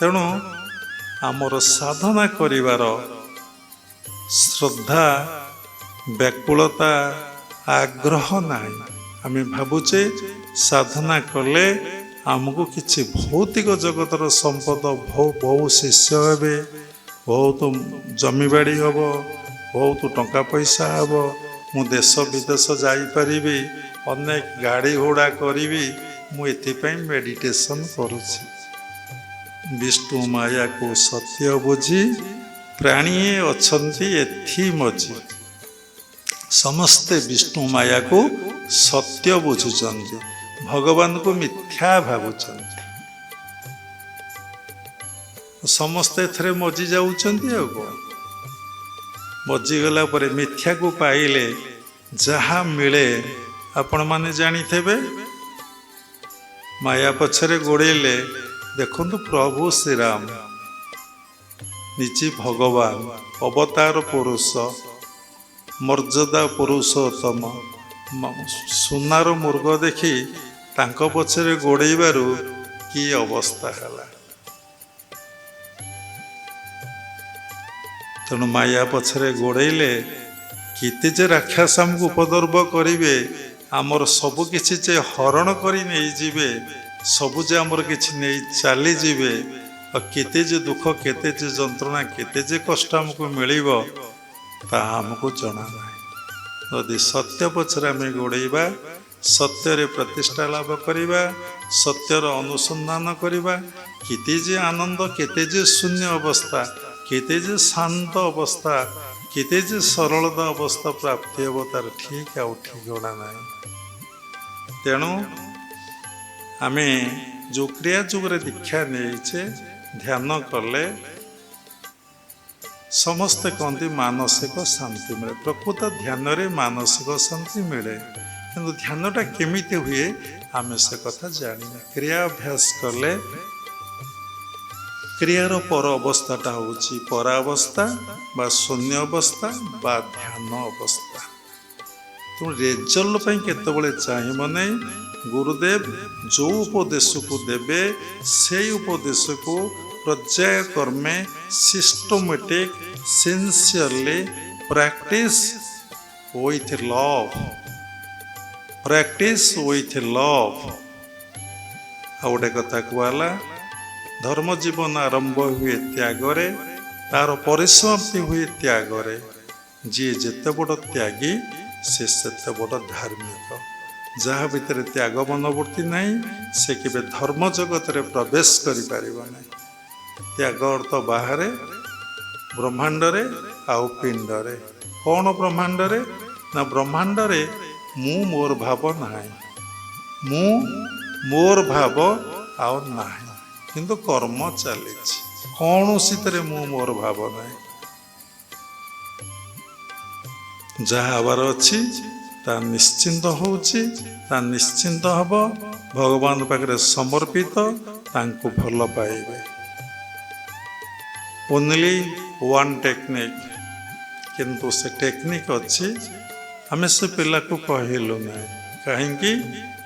ତେଣୁ ଆମର ସାଧନା କରିବାର ଶ୍ରଦ୍ଧା, ବ୍ୟାକୁଳତା, ଆଗ୍ରହ ନାହିଁ। ଆମେ ଭାବୁଛେ ସାଧନା କଲେ ଆମକୁ କିଛି ଭୌତିକ ଜଗତର ସମ୍ପଦ, ବହୁ ଶିଷ୍ୟ ହେବେ, ବହୁତ ଜମିବାଡ଼ି ହେବ, ବହୁତ ଟଙ୍କା ପଇସା ହେବ, ମୁଁ ଦେଶ ବିଦେଶ ଯାଇପାରିବି, ଅନେକ ଗାଡ଼ି ଘୋଡ଼ା କରିବି, ମୁଁ ଏଥିପାଇଁ ମେଡ଼ିଟେସନ୍ କରୁଛି। ବିଷ୍ଣୁ ମାୟାକୁ ସତ୍ୟ ବୁଝି ପ୍ରାଣୀଏ ଅଛନ୍ତି ଏଥି ମଜି। ସମସ୍ତେ ବିଷ୍ଣୁ ମାୟାକୁ ସତ୍ୟ ବୁଝୁଛନ୍ତି, ଭଗବାନଙ୍କୁ ମିଥ୍ୟା ଭାବୁଛନ୍ତି। ସମସ୍ତେ ଏଥିରେ ମଜି ଯାଉଛନ୍ତି। ଆଉ କ'ଣ, ମଜିଗଲା ପରେ ମିଥ୍ୟାକୁ ପାଇଲେ ଯାହା ମିଳେ ଆପଣମାନେ ଜାଣିଥିବେ। ମାୟା ପଛରେ ଗୋଡ଼େଇଲେ ଦେଖନ୍ତୁ ପ୍ରଭୁ ଶ୍ରୀରାମ ନିଜେ ଭଗବାନ, ଅବତାର ପୁରୁଷ, ମର୍ଯ୍ୟାଦା ପୁରୁଷୋତ୍ତମ, ସୁନାର ମୃଗ ଦେଖି ତାଙ୍କ ପଛରେ ଗୋଡ଼େଇବାରୁ କି ଅବସ୍ଥା ହେଲା। ତେଣୁ ମାୟା ପଛରେ ଗୋଡ଼େଇଲେ କେତେ ଯେ ରାକ୍ଷସ ଆମକୁ ଉପଦ୍ରବ କରିବେ, ଆମର ସବୁ କିଛି ଯେ ହରଣ କରି ନେଇଯିବେ, ସବୁ ଯେ ଆମର କିଛି ନେଇ ଚାଲିଯିବେ, ଆଉ କେତେ ଯେ ଦୁଃଖ, କେତେ ଯେ ଯନ୍ତ୍ରଣା, କେତେ ଯେ କଷ୍ଟ ଆମକୁ ମିଳିବ ତାହା ଆମକୁ ଜଣା ନାହିଁ। ଯଦି ସତ୍ୟ ପଛରେ ଆମେ ଗୋଡ଼େଇବା, ସତ୍ୟରେ ପ୍ରତିଷ୍ଠା ଲାଭ କରିବା, ସତ୍ୟର ଅନୁସନ୍ଧାନ କରିବା, କେତେ ଯେ ଆନନ୍ଦ, କେତେ ଯେ ଶୂନ୍ୟ ଅବସ୍ଥା, କେତେ ଯେ ଶାନ୍ତ ଅବସ୍ଥା, କେତେ ଯେ ସରଳତା ଅବସ୍ଥା ପ୍ରାପ୍ତି ହେବ ତାର ଠିକ୍ ଆଉ ଠିକଣା ନାହିଁ। ତେଣୁ ଆମେ ଯେଉଁ କ୍ରିୟା ଯୁଗରେ ଦୀକ୍ଷା ନେଇଛେ, ଧ୍ୟାନ କଲେ ସମସ୍ତେ କହନ୍ତି ମାନସିକ ଶାନ୍ତି ମିଳେ। ପ୍ରକୃତ ଧ୍ୟାନରେ ମାନସିକ ଶାନ୍ତି ମିଳେ, କିନ୍ତୁ ଧ୍ୟାନଟା କେମିତି ହୁଏ ଆମେ ସେ କଥା ଜାଣିନେ। କ୍ରିୟା ଅଭ୍ୟାସ କଲେ କ୍ରିୟାର ପର ଅବସ୍ଥାଟା ହେଉଛି ପରାବସ୍ଥା ବା ଶୂନ୍ୟ ଅବସ୍ଥା ବା ଧ୍ୟାନ ଅବସ୍ଥା। ତେଣୁ ରେଜଲ୍ଟ ପାଇଁ କେତେବେଳେ ଚାହିଁବ ନାହିଁ। ଗୁରୁଦେବ ଯେଉଁ ଉପଦେଶକୁ ଦେବେ ସେଇ ଉପଦେଶକୁ ପର୍ଯ୍ୟାୟ କ୍ରମେ systematic sincerely practice with love, practice with love. ଆଉ ଗୋଟେ କଥା କୁହାହେଲା, ଧର୍ମ ଜୀବନ ଆରମ୍ଭ ହୁଏ ତ୍ୟାଗରେ, ତାର ପରିସମାପ୍ତି ହୁଏ ତ୍ୟାଗରେ। ଯିଏ ଯେତେ ବଡ଼ ତ୍ୟାଗୀ ସେ ସେତେ ବଡ଼ ଧାର୍ମିକ। ଯାହା ଭିତରେ ତ୍ୟାଗ ମନୋବୃତ୍ତି ନାହିଁ ସେ କେବେ ଧର୍ମ ଜଗତରେ ପ୍ରବେଶ କରିପାରିବ ନାହିଁ। ତ୍ୟାଗ ଅର୍ଥ ବାହାରେ, ବ୍ରହ୍ମାଣ୍ଡରେ ଆଉ ପିଣ୍ଡରେ। କ'ଣ ବ୍ରହ୍ମାଣ୍ଡରେ? ନା ବ୍ରହ୍ମାଣ୍ଡରେ ମୁଁ ମୋର ଭାବ ନାହିଁ, ମୁଁ ମୋର ଭାବ ଆଉ ନାହିଁ, କିନ୍ତୁ କର୍ମ ଚାଲିଛି। କୌଣସିଥିରେ ମୁଁ ମୋର ଭାବ ନାହିଁ। ଯାହା ହେବାର ଅଛି ତା ନିଶ୍ଚିନ୍ତ ହେଉଛି, ତା ନିଶ୍ଚିନ୍ତ ହେବ। ଭଗବାନ ପାଖରେ ସମର୍ପିତ, ତାଙ୍କୁ ଭଲ ପାଇବେ। ଓନ୍ଲି ୱାନ୍ ଟେକ୍ନିକ୍, କିନ୍ତୁ ସେ ଟେକ୍ନିକ୍ ଅଛି, ଆମେ ସେ ପିଲାକୁ କହିଲୁ ନାହିଁ। କାହିଁକି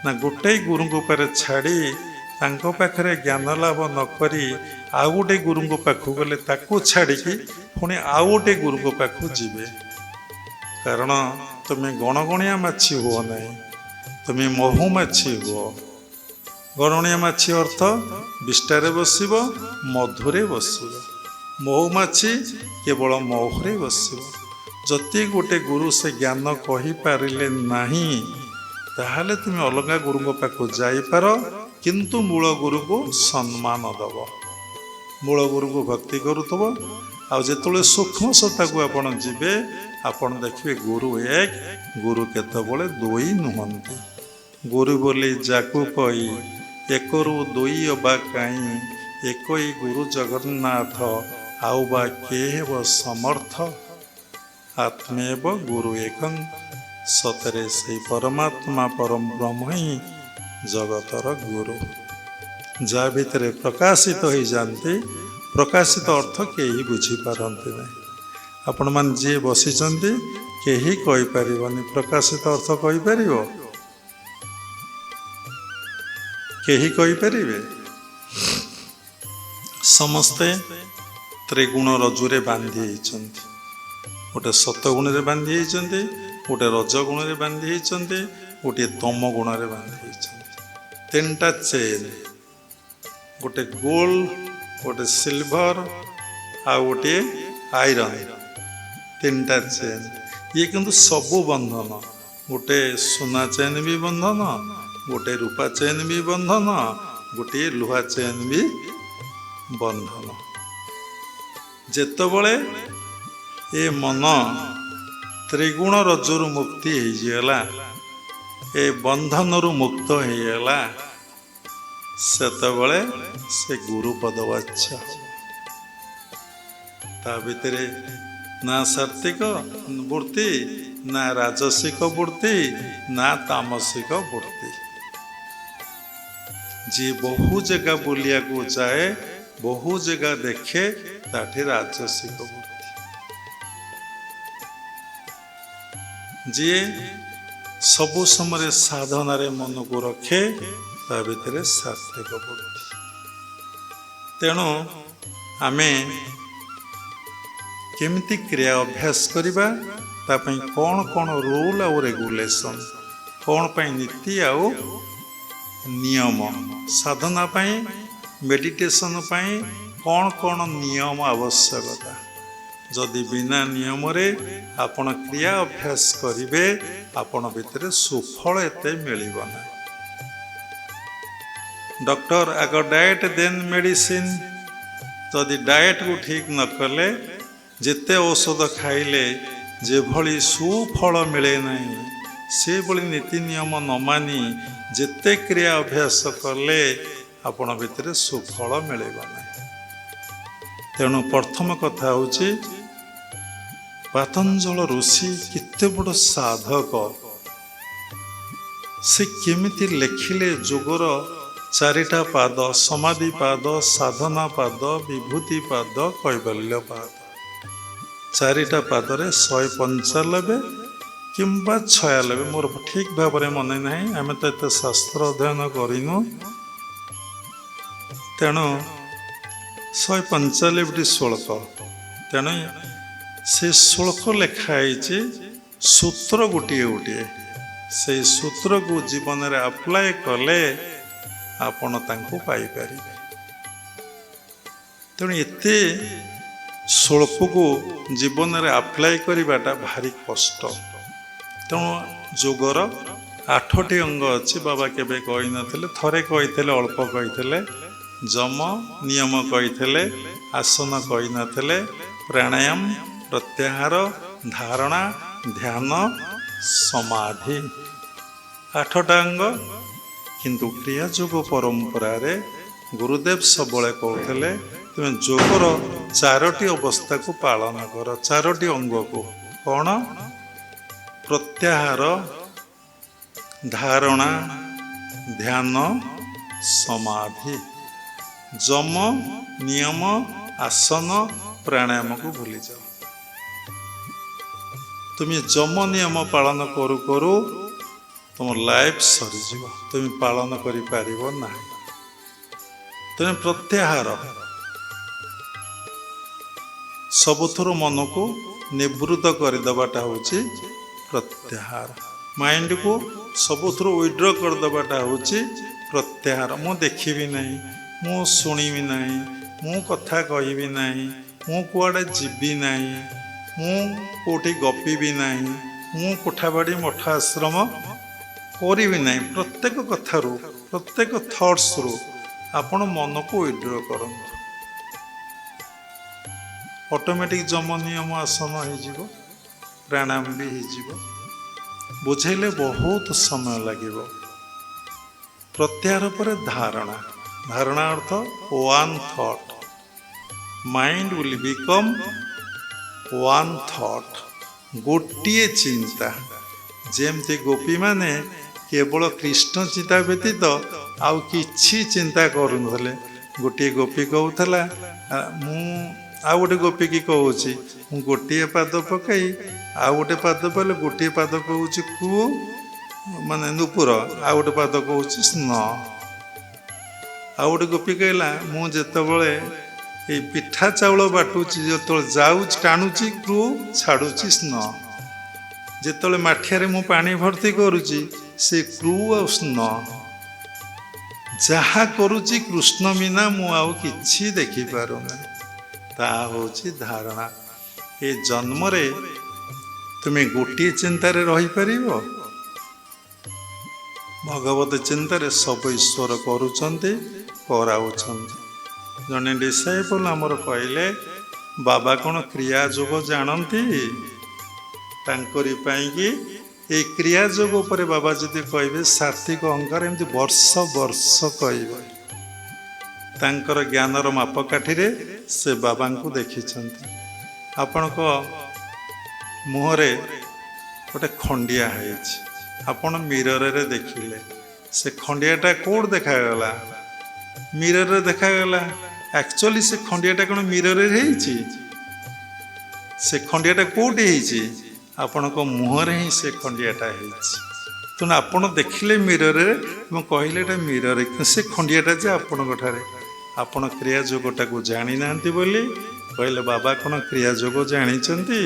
ନା ଗୋଟେ ଗୁରୁଙ୍କ ଉପରେ ଛାଡ଼ି ତାଙ୍କ ପାଖରେ ଜ୍ଞାନ ଲାଭ ନ କରି ଆଉ ଗୋଟେ ଗୁରୁଙ୍କ ପାଖକୁ ଗଲେ ତାକୁ ଛାଡ଼ିକି ପୁଣି ଆଉ ଗୋଟେ ଗୁରୁଙ୍କ ପାଖକୁ ଯିବେ। କାରଣ ତୁମେ ଗଣଗଣିଆ ମାଛି ହୁଅ ନାହିଁ, ତୁମେ ମହୁମାଛି ହୁଅ। ଗଣଗଣିଆ ମାଛି ଅର୍ଥ ବିଷ୍ଠାରେ ବସିବ, ମଧୁରେ ବସିବ। ମହୁମାଛି କେବଳ ମହୁରେ ବସିବ। ଯଦି ଗୋଟେ ଗୁରୁ ସେ ଜ୍ଞାନ କହିପାରିଲେ ନାହିଁ ତାହେଲେ ତୁମେ ଅଲଗା ଗୁରୁଙ୍କ ପାଖକୁ ଯାଇପାର, କିନ୍ତୁ ମୂଳ ଗୁରୁକୁ ସମ୍ମାନ ଦେବ, ମୂଳ ଗୁରୁକୁ ଭକ୍ତି କରୁଥିବ। ଆଉ ଯେତେବେଳେ ସୂକ୍ଷ୍ମ ସତ୍ତାକୁ ଆପଣ ଯିବେ ଆପଣ ଦେଖିବେ ଗୁରୁ ଏକ, ଗୁରୁ କେତେବେଳେ ଦୁଇ ନୁହନ୍ତି। ଗୁରୁ ବୋଲି ଯାକୁ କହି ଏକରୁ ଦୁଇ ଅବା କାହିଁ, ଏକଇ ଗୁରୁ ଜଗନ୍ନାଥ ଆଉ ବା କିଏ ହେବ ସମର୍ଥ। ଆତ୍ମେବ ଗୁରୁ ଏକଂ, ସତରେ ସେଇ ପରମାତ୍ମା ପରମ ବ୍ରହ୍ମ ହିଁ ଜଗତର ଗୁରୁ। ଯାହା ଭିତରେ ପ୍ରକାଶିତ ହୋଇଯାଆନ୍ତି, ପ୍ରକାଶିତ ଅର୍ଥ କେହି ବୁଝିପାରନ୍ତି ନାହିଁ। ଆପଣମାନେ ଯିଏ ବସିଛନ୍ତି କେହି କହିପାରିବନି ପ୍ରକାଶିତ ଅର୍ଥ କହିପାରିବ? କେହି କହିପାରିବେ? ସମସ୍ତେ ତ୍ରିଗୁଣ ରଜୁରେ ବାନ୍ଧି ହେଇଛନ୍ତି। ଗୋଟେ ସତଗୁଣରେ ବାନ୍ଧି ହେଇଛନ୍ତି, ଗୋଟେ ରଜଗୁଣରେ ବାନ୍ଧି ହେଇଛନ୍ତି, ଗୋଟିଏ ତମ ଗୁଣରେ ବାନ୍ଧି ହେଇଛନ୍ତି। ତିନିଟା ଚେନ୍, ଗୋଟେ ଗୋଲ୍ଡ, ଗୋଟେ ସିଲଭର ଆଉ ଗୋଟିଏ ଆଇରନ୍, ତିନିଟା ଚେନ୍। ଇଏ କିନ୍ତୁ ସବୁ ବନ୍ଧନ, ଗୋଟେ ସୁନା ଚେନ୍ ବି ବନ୍ଧନ, ଗୋଟେ ରୂପା ଚେନ୍ ବି ବନ୍ଧନ, ଗୋଟିଏ ଲୁହା ଚେନ୍ ବି ବନ୍ଧନ। ଯେତେବେଳେ ଏ ମନ ତ୍ରିଗୁଣ ରଜରୁ ମୁକ୍ତି ହେଇଗଲା, ଏ ବନ୍ଧନରୁ ମୁକ୍ତ ହେଇଗଲା, ସେତେବେଳେ ସେ ଗୁରୁପଦ ବାଚ୍ୟ ହେବ। ତା ଭିତରେ ନା ସାତ୍ତ୍ୱିକ ବୃତ୍ତି, ନା ରାଜସିକ ବୃତ୍ତି, ନା ତାମସିକ ବୃତ୍ତି। ଯିଏ ବହୁ ଜାଗା ବୁଲିବାକୁ ଯାଏ, ବହୁ ଜାଗା ଦେଖେ, ତାଠି ରାଜସିକ ବୃତ୍ତି। ଯିଏ ସବୁ ସମୟରେ ସାଧନାରେ ମନକୁ ରଖେ, ତା ଭିତରେ ସାତ୍ତ୍ୱିକ ବୃତ୍ତି। ତେଣୁ ଆମେ କେମିତି କ୍ରିୟା ଅଭ୍ୟାସ କରିବା, ତା ପାଇଁ କ'ଣ କ'ଣ ରୁଲ୍ ଆଉ ରେଗୁଲେସନ୍, କ'ଣ ପାଇଁ ନୀତି ଆଉ ନିୟମ, ସାଧନା ପାଇଁ ମେଡିଟେସନ୍ ପାଇଁ କ'ଣ କ'ଣ ନିୟମ ଆବଶ୍ୟକତା। ଯଦି ବିନା ନିୟମରେ ଆପଣ କ୍ରିୟା ଅଭ୍ୟାସ କରିବେ, ଆପଣ ଭିତରେ ସୁଫଳ ଏତେ ମିଳିବ ନାହିଁ। ଡକ୍ଟର ଆଗ ଡାଏଟ୍ ଦେନ୍ ମେଡ଼ିସିନ୍। ଯଦି ଡାଏଟ୍କୁ ଠିକ୍ ନ କଲେ, ଯେତେ ଔଷଧ ଖାଇଲେ ଯେଭଳି ସୁଫଳ ମିଳେ ନାହିଁ, ସେଭଳି ନୀତି ନିୟମ ନ ମାନି ଯେତେ କ୍ରିୟା ଅଭ୍ୟାସ କଲେ ଆପଣ ଭିତରେ ସୁଫଳ ମିଳିବ ନାହିଁ। ତେଣୁ ପ୍ରଥମ କଥା ହେଉଛି, ପାତଞ୍ଜଳ ଋଷି କେତେ ବଡ଼ ସାଧକ, ସେ କେମିତି ଲେଖିଲେ ଯୋଗର ଚାରିଟା ପାଦ, ସମାଧି ପାଦ, ସାଧନା ପାଦ, ବିଭୂତି ପାଦ, କୈବଲ୍ୟ ପାଦ। ଚାରିଟା ପାଦରେ 195 କିମ୍ବା 96, ମୋର ଠିକ୍ ଭାବରେ ମନେ ନାହିଁ, ଆମେ ତ ଏତେ ଶାସ୍ତ୍ର ଅଧ୍ୟୟନ କରିନୁ। ତେଣୁ 195ଟି ଶ୍ଲୋକ। ତେଣୁ ସେ ଶ୍ଲୋକ ଲେଖା ହେଇଛି, ସୂତ୍ର ଗୋଟିଏ ଗୋଟିଏ। ସେଇ ସୂତ୍ରକୁ ଜୀବନରେ ଆପ୍ଲାଏ କଲେ ଆପଣ ତାଙ୍କୁ ପାଇପାରିବେ। ତେଣୁ ଏତେ ଶ୍ଲୋକକୁ ଜୀବନରେ ଆପ୍ଲାଏ କରିବାଟା ଭାରି କଷ୍ଟ। ତେଣୁ ଯୋଗର 8ଟି ଅଙ୍ଗ ଅଛି। ବାବା କେବେ କହିନଥିଲେ, ଥରେ କହିଥିଲେ, ଅଳ୍ପ କହିଥିଲେ। ଯମ ନିୟମ କହିଥିଲେ, ଆସନ କହିନଥିଲେ, ପ୍ରାଣାୟାମ, ପ୍ରତ୍ୟାହାର, ଧାରଣା, ଧ୍ୟାନ, ସମାଧି, 8ଟା ଅଙ୍ଗ। କିନ୍ତୁ କ୍ରିୟା ଯୋଗ ପରମ୍ପରାରେ ଗୁରୁଦେବ ସବୁବେଳେ କହୁଥିଲେ, ତୁମେ ଯୋଗର 4ଟି ଅବସ୍ଥାକୁ ପାଳନ କର, 4ଟି ଅଙ୍ଗକୁ। କ'ଣ? ପ୍ରତ୍ୟାହାର, ଧାରଣା, ଧ୍ୟାନ, ସମାଧି। ଯମ ନିୟମ, ଆସନ, ପ୍ରାଣାୟାମକୁ ଭୁଲିଯାଅ। ତୁମେ ଯମ ନିୟମ ପାଳନ କରୁ କରୁ ତୁମ ଲାଇଫ୍ ସରିଯିବ, ତୁମେ ପାଳନ କରିପାରିବ ନାହିଁ। ତୁମେ ପ୍ରତ୍ୟାହାର, ସବୁଥିରୁ ମନକୁ ନିବୃତ୍ତ କରିଦେବାଟା ହେଉଛି ପ୍ରତ୍ୟାହାର। ମାଇଣ୍ଡକୁ ସବୁଥିରୁ ୱିଡ୍ର କରିଦେବାଟା ହେଉଛି ପ୍ରତ୍ୟାହାର। ମୁଁ ଦେଖିବି ନାହିଁ, ମୁଁ ଶୁଣିବି ନାହିଁ, ମୁଁ କଥା କହିବି ନାହିଁ, ମୁଁ କୁଆଡ଼େ ଯିବି ନାହିଁ, ମୁଁ କେଉଁଠି ଗପିବି ନାହିଁ, ମୁଁ କୋଠାବାଡ଼ି ମଠ ଆଶ୍ରମ କରିବି ନାହିଁ। ପ୍ରତ୍ୟେକ କଥାରୁ, ପ୍ରତ୍ୟେକ ଥଟ୍ସରୁ ଆପଣ ମନକୁ ୱିଡ୍ର କରନ୍ତୁ। ଅଟୋମେଟିକ୍ ଯମ ନିୟମ ଆସନ ହେଇଯିବ, ପ୍ରାଣାୟାମ ବି ହେଇଯିବ। ବୁଝେଇଲେ ବହୁତ ସମୟ ଲାଗିବ। ପ୍ରତ୍ୟାହାର ପରେ ଧାରଣା। ଧାରଣା ଅର୍ଥ one thought. Mind will become one thought, ଗୋଟିଏ ଚିନ୍ତା। ଯେମିତି ଗୋପୀମାନେ କେବଳ କୃଷ୍ଣ ଚିନ୍ତା ବ୍ୟତୀତ ଆଉ କିଛି ଚିନ୍ତା କରୁନଥିଲେ। ଗୋଟିଏ ଗୋପୀ କହୁଥିଲା, ମୁଁ ଆଉ ଗୋଟେ ଗୋପୀକି କହୁଛି, ମୁଁ ଗୋଟିଏ ପାଦ ପକାଇ ଆଉ ଗୋଟେ ପାଦ ପଇଲେ, ଗୋଟିଏ ପାଦ କହୁଛି କୁ ମାନେ ନୂପୁର, ଆଉ ଗୋଟେ ପାଦ କହୁଛି ସ୍ନ। ଆଉ ଗୋଟେ ଗୋପୀ କହିଲା, ମୁଁ ଯେତେବେଳେ এই ପିଠା ଚାଉଳ ବାଟୁଛି ଯେତେବେଳେ ଯାଉଛି ଟାଣୁଛି କ୍ରୁ ଛାଡ଼ୁଛି ସ୍ନ। ଯେତେବେଳେ ମାଠିଆରେ ମୁଁ ପାଣି ଭର୍ତ୍ତି କରୁଛି ସେ କ୍ରୁ ଆଉ ସ୍ନ ଯାହା କରୁଛି କୃଷ୍ଣ ବିନା ମୁଁ ଆଉ କିଛି ଦେଖିପାରୁନି। ତାହା ହେଉଛି ଧାରଣା। ଏ ଜନ୍ମରେ ତୁମେ ଗୋଟିଏ ଚିନ୍ତାରେ ରହିପାରିବ? ଭଗବତ ଚିନ୍ତାରେ ସବୁ ଈଶ୍ୱର କରୁଛନ୍ତି, କରାଉଛନ୍ତି। ଜଣେ ଡିସାଇପଲ୍ ଆମର କହିଲେ, ବାବା କ'ଣ କ୍ରିୟା ଯୋଗ ଜାଣନ୍ତି? ତାଙ୍କରି ପାଇଁକି ଏଇ କ୍ରିୟା ଯୋଗ ଉପରେ ବାବା ଯଦି କହିବେ ସାତ୍ଵିକ ଅହଙ୍କାର ଏମିତି ବର୍ଷ ବର୍ଷ କହିବେ। ତାଙ୍କର ଜ୍ଞାନର ମାପକାଠିରେ ସେ ବାବାଙ୍କୁ ଦେଖିଛନ୍ତି। ଆପଣଙ୍କ ମୁହଁରେ ଗୋଟେ ଖଣ୍ଡିଆ ହେଇଛି, ଆପଣ ମିରରରେ ଦେଖିଲେ, ସେ ଖଣ୍ଡିଆଟା କୋଉଠି ଦେଖାଗଲା? ମିରରରେ ଦେଖାଗଲା। ଆକ୍ଚୁଆଲି ସେ ଖଣ୍ଡିଆଟା କ'ଣ ମିରରରେ ହେଇଛି? ସେ ଖଣ୍ଡିଆଟା କୋଉଠି ହେଇଛି? ଆପଣଙ୍କ ମୁହଁରେ ହିଁ ସେ ଖଣ୍ଡିଆଟା ହେଇଛି। ତେଣୁ ଆପଣ ଦେଖିଲେ ମିରରରେ ଏବଂ କହିଲେ ଏଟା ମିରରରେ, ସେ ଖଣ୍ଡିଆଟା ଯେ ଆପଣଙ୍କ ଠାରେ। ଆପଣ କ୍ରିୟା ଯୋଗଟାକୁ ଜାଣିନାହାନ୍ତି ବୋଲି କହିଲେ ବାବା କ'ଣ କ୍ରିୟା ଯୋଗ ଜାଣିଛନ୍ତି?